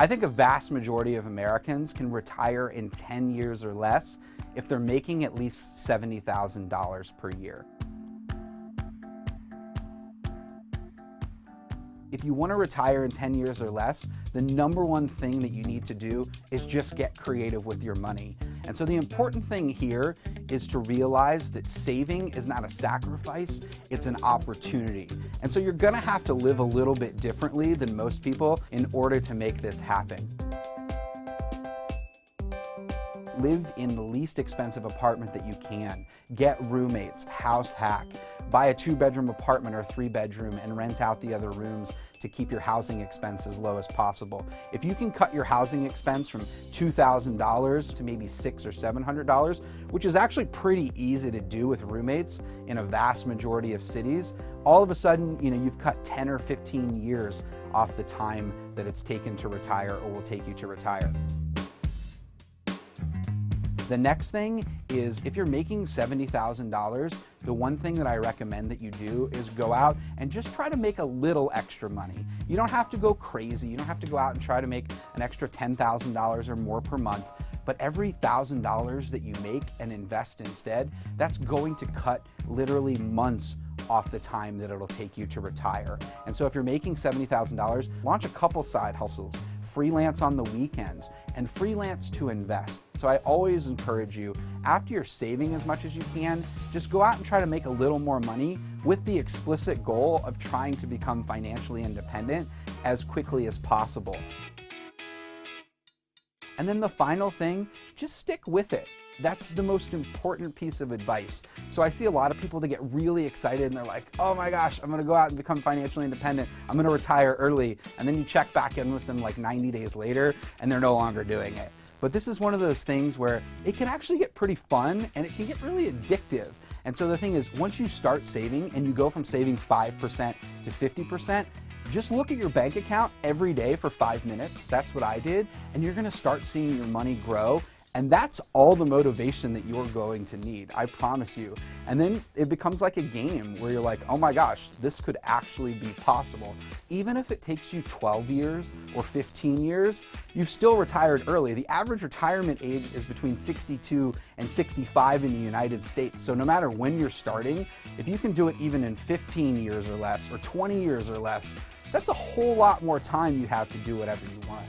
I think a vast majority of Americans can retire in 10 years or less if they're making at least $70,000 per year. If you want to retire in 10 years or less, the number one thing that you need to do is just get creative with your money. And so the important thing here is to realize that saving is not a sacrifice, it's an opportunity. And so you're gonna have to live a little bit differently than most people in order to make this happen. Live in the least expensive apartment that you can. Get roommates, house hack, buy a 2-bedroom apartment or 3-bedroom and rent out the other rooms to keep your housing expense as low as possible. If you can cut your housing expense from $2,000 to maybe $600 or $700, which is actually pretty easy to do with roommates in a vast majority of cities, all of a sudden, you've cut 10 or 15 years off the time that it's taken to retire or will take you to retire. The next thing is, if you're making $70,000, the one thing that I recommend that you do is go out and just try to make a little extra money. You don't have to go crazy. You don't have to go out and try to make an extra $10,000 or more per month. But every $1,000 that you make and invest instead, that's going to cut literally months off the time that it'll take you to retire. And so if you're making $70,000, launch a couple side hustles. Freelance on the weekends, and freelance to invest. So I always encourage you, after you're saving as much as you can, just go out and try to make a little more money with the explicit goal of trying to become financially independent as quickly as possible. And then the final thing, just stick with it. That's the most important piece of advice. So I see a lot of people that get really excited and they're like, oh my gosh, I'm gonna go out and become financially independent. I'm gonna retire early. And then you check back in with them like 90 days later and they're no longer doing it. But this is one of those things where it can actually get pretty fun and it can get really addictive. And so the thing is, once you start saving and you go from saving 5% to 50%, just look at your bank account every day for 5 minutes. That's what I did. And you're gonna start seeing your money grow. And that's all the motivation that you're going to need, I promise you. And then it becomes like a game where you're like, oh my gosh, this could actually be possible. Even if it takes you 12 years or 15 years, you've still retired early. The average retirement age is between 62 and 65 in the United States. So no matter when you're starting, if you can do it even in 15 years or less, or 20 years or less, that's a whole lot more time you have to do whatever you want.